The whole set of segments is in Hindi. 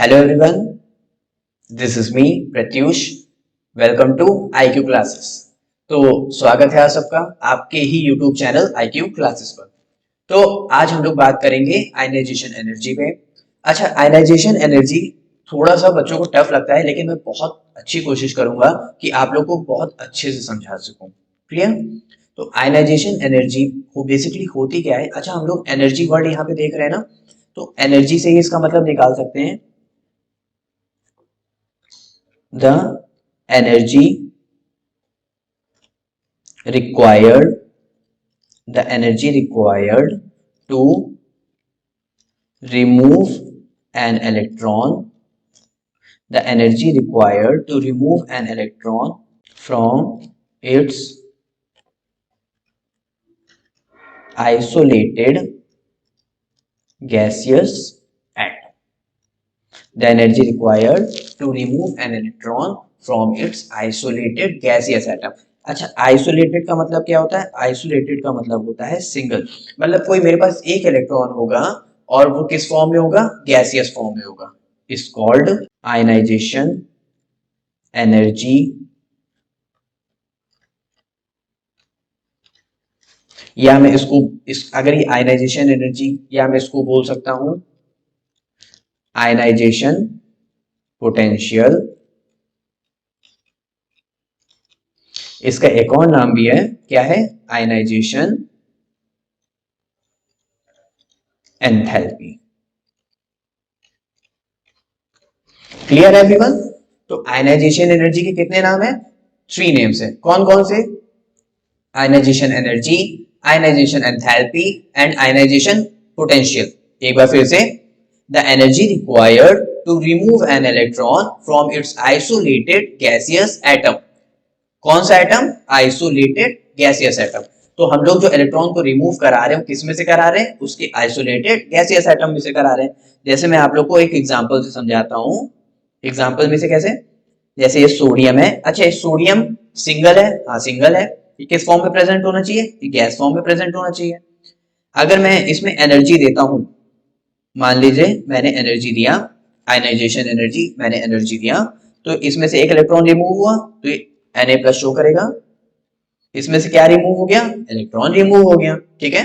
Hello everyone, this is me Pratyush. Welcome to IQ classes. तो स्वागत है आप सबका आपके ही यूट्यूब चैनल आईक्यू क्लासेस पर। तो आज हम लोग बात करेंगे आयनाइजेशन एनर्जी पे। अच्छा, आयनाइजेशन एनर्जी थोड़ा सा बच्चों को टफ लगता है, लेकिन मैं बहुत अच्छी कोशिश करूंगा कि आप लोग को बहुत अच्छे से समझा सकूं। क्लियर? तो आयनाइजेशन एनर्जी को बेसिकली होती क्या है? अच्छा, हम लोग एनर्जी वर्ड यहाँ पे देख रहे हैं ना, तो एनर्जी से ही इसका मतलब निकाल सकते हैं the energy required to remove an electron, the energy required to remove an electron from its isolated gaseous atom. The energy required to remove an electron from its isolated gaseous atom. अच्छा, आइसोलेटेड का मतलब क्या होता है? आइसोलेटेड का मतलब होता है सिंगल। मतलब कोई मेरे पास एक इलेक्ट्रॉन होगा और वो किस फॉर्म में होगा? गैसियस फॉर्म में होगा। इज कॉल्ड आयनाइजेशन एनर्जी, या मैं अगर ये आयनाइजेशन एनर्जी, या मैं इसको बोल सकता हूं आयनाइजेशन पोटेंशियल। इसका एक और नाम भी है, क्या है? Ionization enthalpy. क्लियर है एवरीवन? तो आयनाइजेशन एनर्जी के कितने नाम है? 3 नेम्स है। कौन कौन से? Ionization energy, ionization enthalpy and ionization potential. एक बार फिर से, the energy required to remove an electron from its isolated gaseous atom. कौन सा एटम? Isolated gaseous atom. तो हम लोग जो इलेक्ट्रॉन को रिमूव करा रहे हैं, किस में से करा रहे हैं? उसके आइसोलेटेड गैसियस एटम में से करा रहे हैं। जैसे मैं आप लोग को एक एग्जांपल से समझाता हूं। एग्जांपल में से कैसे? जैसे ये सोडियम है। अच्छा, ये सोडियम सिंगल है? हाँ, सिंगल है। ये किस फॉर्म में प्रेजेंट होना चाहिए? ये गैस फॉर्म में प्रेजेंट होना चाहिए। अगर मैं इसमें एनर्जी देता हूं, मान लीजिए मैंने एनर्जी दिया, आयनाइजेशन एनर्जी, मैंने एनर्जी दिया, तो इसमें से एक इलेक्ट्रॉन रिमूव हुआ तो ये Na+ शो करेगा। इसमें से क्या रिमूव हो गया? इलेक्ट्रॉन रिमूव हो गया। ठीक है।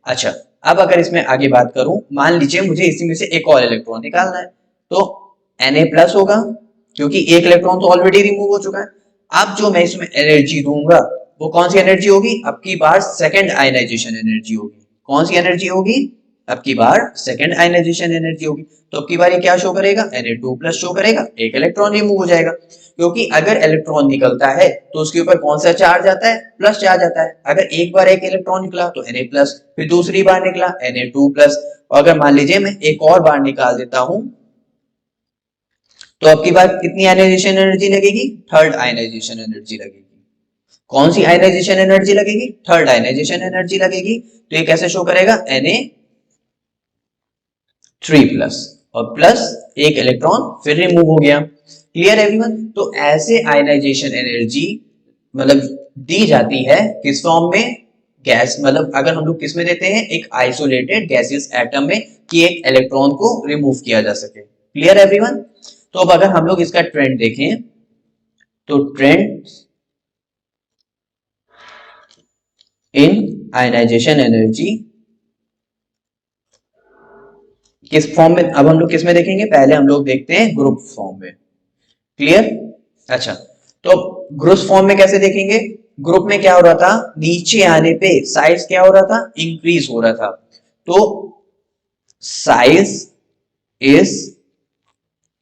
अच्छा, अब अगर इसमें आगे बात करूं, मान लीजिए मुझे इसमें से एक और इलेक्ट्रॉन निकालना है, तो Na+ होगा, क्योंकि एक इलेक्ट्रॉन तो ऑलरेडी रिमूव हो चुका है। अब जो मैं इसमें एनर्जी दूंगा वो कौन सी एनर्जी होगी? अब की बार सेकेंड आयनाइजेशन एनर्जी होगी। कौन सी एनर्जी होगी? अब की बार सेकेंड आयनाइजेशन एनर्जी होगी। तो अब की बार ये क्या शो करेगा? Na2+ शो करेगा, एक इलेक्ट्रॉन रिमूव हो जाएगा। क्योंकि अगर इलेक्ट्रॉन निकलता है तो उसके ऊपर कौन सा चार्ज आता है? प्लस चार्ज आता है। अगर एक बार एक इलेक्ट्रॉन निकला तो Na+, फिर दूसरी बार निकला Na2+, और अगर मान लीजिए मैं एक और बार निकाल देता हूं, तो अब की बार कितनी आयनाइजेशन एनर्जी लगेगी? थर्ड आयनाइजेशन एनर्जी लगेगी। कौन सी आयनाइजेशन एनर्जी लगेगी? थर्ड आयनाइजेशन एनर्जी लगेगी। तो ये कैसे शो करेगा? Na3+, और प्लस एक इलेक्ट्रॉन फिर रिमूव हो गया। Clear everyone? तो ऐसे आयनाइजेशन एनर्जी मतलब दी जाती है किस फॉर्म में? गैस, मतलब अगर हम लोग किस में देते हैं? एक आइसोलेटेड गैसियस एटम में, कि एक इलेक्ट्रॉन को रिमूव किया जा सके। Clear everyone? तो अब अगर हम लोग इसका ट्रेंड देखें, तो ट्रेंड इन आयनाइजेशन एनर्जी किस फॉर्म में? अब हम लोग किस में देखेंगे? पहले हम लोग देखते हैं ग्रुप फॉर्म में। क्लियर? अच्छा, तो ग्रुप फॉर्म में कैसे देखेंगे? ग्रुप में क्या हो रहा था? नीचे आने पे साइज क्या हो रहा था? इंक्रीज हो रहा था। तो size is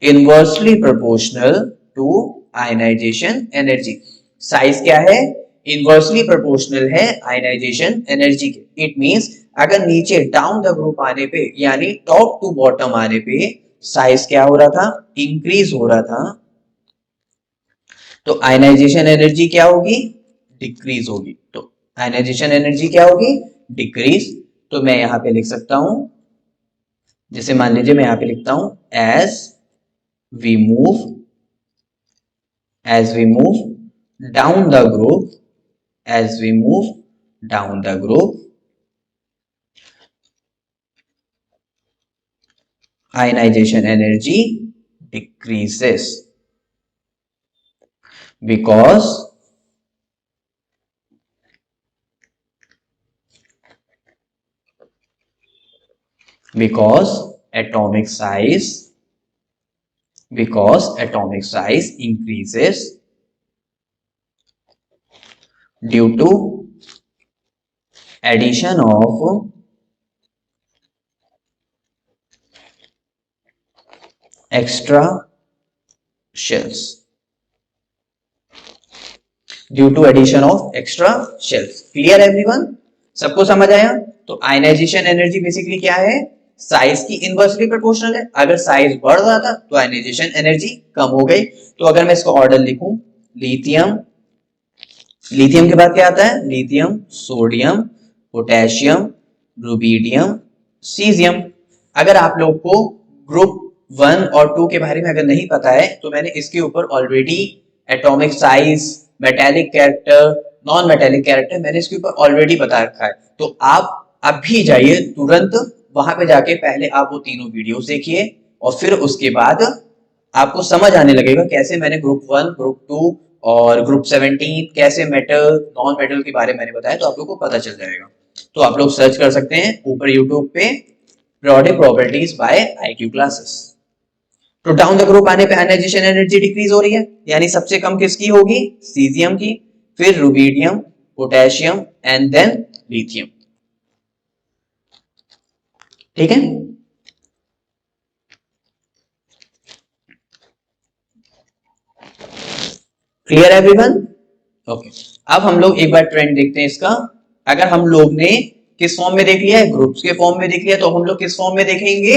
inversely proportional to ionization energy. Size क्या है? इनवर्सली प्रोपोर्शनल है आयनाइजेशन एनर्जी के। इट मींस अगर नीचे डाउन द ग्रुप आने पे, यानी टॉप टू बॉटम आने पे साइज क्या हो रहा था? इंक्रीज हो रहा था, तो आयनाइजेशन एनर्जी क्या होगी? डिक्रीज होगी। तो आयनाइजेशन एनर्जी क्या होगी? डिक्रीज। तो मैं यहां पे लिख सकता हूं, जैसे मान लीजिए मैं यहां पे लिखता हूं, we move as we move down the group, as we move down the group, ionization energy decreases because atomic size increases due to addition of extra shells. Clear everyone? सबको समझ आया? तो आयनाइजेशन एनर्जी बेसिकली क्या है? साइज की इनवर्सली प्रोपोर्शनल है। अगर साइज बढ़ रहा था तो आयनाइजेशन एनर्जी कम हो गई। तो अगर मैं इसका ऑर्डर लिखूं, लिथियम के बाद क्या आता है? Lithium, sodium, potassium, rubidium, caesium. अगर आप लोग को ग्रुप 1 और 2 के बारे में अगर नहीं पता है तो मैंने इसके ऊपर already atomic size, metallic character, non metallic character, मैंने इसके ऊपर ऑलरेडी बता रखा है। तो आप अभी जाइए तुरंत वहां पे जाके पहले आप वो तीनों वीडियोस देखिए और फिर उसके बाद आपको समझ आने लगेगा कैसे मैंने ग्रुप 1, ग्रुप 2 और ग्रुप 17 कैसे मेटल, नॉन मेटल के बारे में मैंने बताया, तो आप लोगों को पता चल जाएगा। तो आप लोग सर्च कर सकते हैं ऊपर यूट्यूब पे periodic properties by IQ classes। तो डाउन द ग्रुप आने पे आयनाइजेशन एनर्जी डिक्रीज हो रही है, यानी सबसे कम किसकी होगी? सीजियम की, फिर rubidium, potassium and then lithium. ठीक है? Clear everyone? ओके, अब हम लोग एक बार ट्रेंड देखते हैं इसका। अगर हम लोग ने किस फॉर्म में देख लिया है? ग्रुप्स के फॉर्म में देख लिया, तो हम लोग किस फॉर्म में देखेंगे?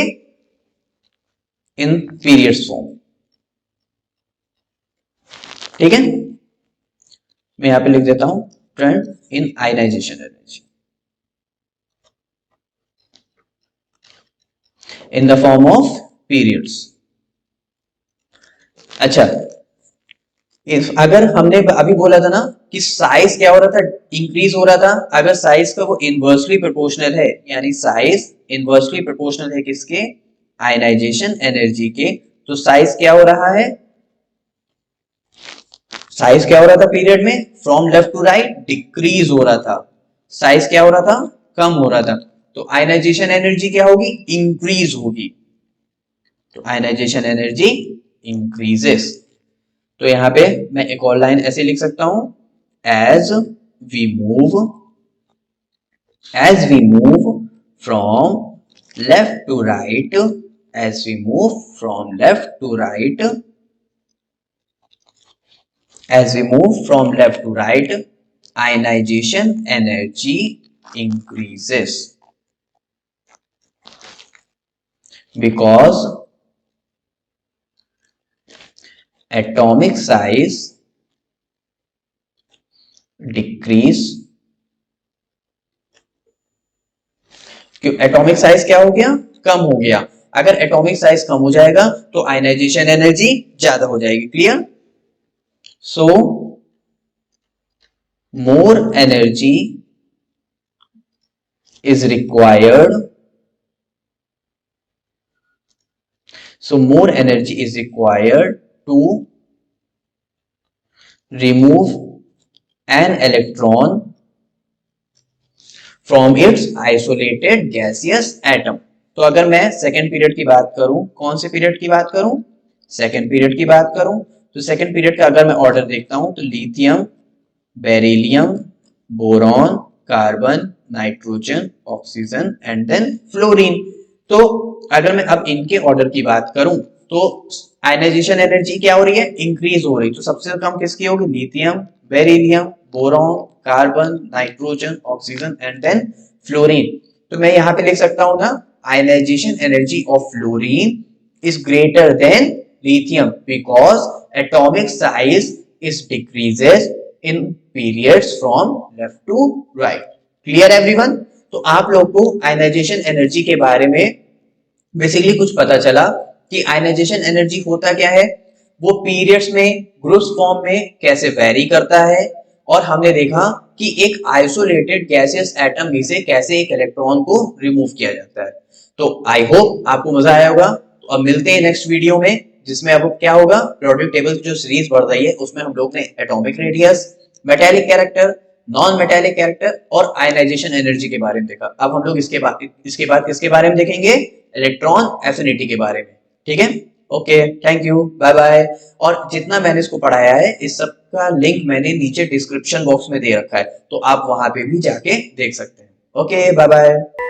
In periods form. ठीक है, मैं यहां पे लिख देता हूं trend in ionization energy in the form of periods. अच्छा, अगर हमने अभी बोला था ना कि साइज क्या हो रहा था? इंक्रीज हो रहा था। अगर साइज का वो इनवर्सली प्रोपोर्शनल है, यानी साइज इनवर्सली प्रोपोर्शनल है किसके? आयनाइजेशन एनर्जी के। तो साइज क्या हो रहा है? साइज क्या हो रहा था पीरियड में? From left to right decrease हो रहा था। साइज क्या हो रहा था? कम हो रहा था। तो आयनाइजेशन एनर्जी क्या होगी? इंक्रीज होगी। तो आयनाइजेशन एनर्जी इंक्रीजेस। तो यहां पे मैं एक और लाइन ऐसे लिख सकता हूं, as we move from left to right, as we move from left to right, ionization energy increases because atomic size decrease। क्यों? एटॉमिक साइज क्या हो गया? कम हो गया। अगर एटॉमिक साइज कम हो जाएगा तो आयनाइजेशन एनर्जी ज्यादा हो जाएगी। Clear? So more energy is required, to remove an electron from its isolated gaseous atom. तो अगर मैं सेकेंड पीरियड की बात करूं, कौन से पीरियड की बात करूं? सेकेंड पीरियड की बात करूं, तो सेकेंड पीरियड का अगर मैं ऑर्डर देखता हूं तो lithium, beryllium, boron, carbon, nitrogen, oxygen and then fluorine. तो अगर मैं अब इनके ऑर्डर की बात करूं तो आयनाइजेशन एनर्जी क्या हो रही है? इंक्रीज हो रही। तो सबसे कम किसकी होगी? Lithium, beryllium, boron, carbon, nitrogen, oxygen and then fluorine. तो मैं यहां पे लिख सकता हूं ना, ionization energy of fluorine is greater than lithium because atomic size is decreases in periods from left to right। clear everyone? तो आप लोग को ionization energy के बारे में बेसिकली कुछ पता चला कि ionization energy होता क्या है, वो पीरियड्स में, ग्रुप्स फॉर्म में कैसे वेरी करता है, और हमने देखा कि एक आइसोलेटेड गैसियस एटम में से कैसे एक इलेक्ट्रॉन को रिमूव किया जाता है। तो आई होप आपको मजा आया होगा। तो अब मिलते हैं नेक्स्ट वीडियो में जिसमें अब क्या होगा, प्रोडक्ट टेबल जो सीरीज बढ़ रही है उसमें हम लोग ने atomic radius, metallic character, non metallic character और आयनाइजेशन एनर्जी के बारे में देखा। अब हम लोग इसके बाद किसके बारे में देखेंगे, इलेक्ट्रॉन एफिनिटी के बारे में। ठीक है, okay, thank you, bye bye. और जितना मैंने इसको पढ़ाया है इस सब का लिंक मैंने नीचे डिस्क्रिप्शन बॉक्स में दे रखा है, तो आप वहां पे भी जाके देख सकते हैं। Okay, bye bye.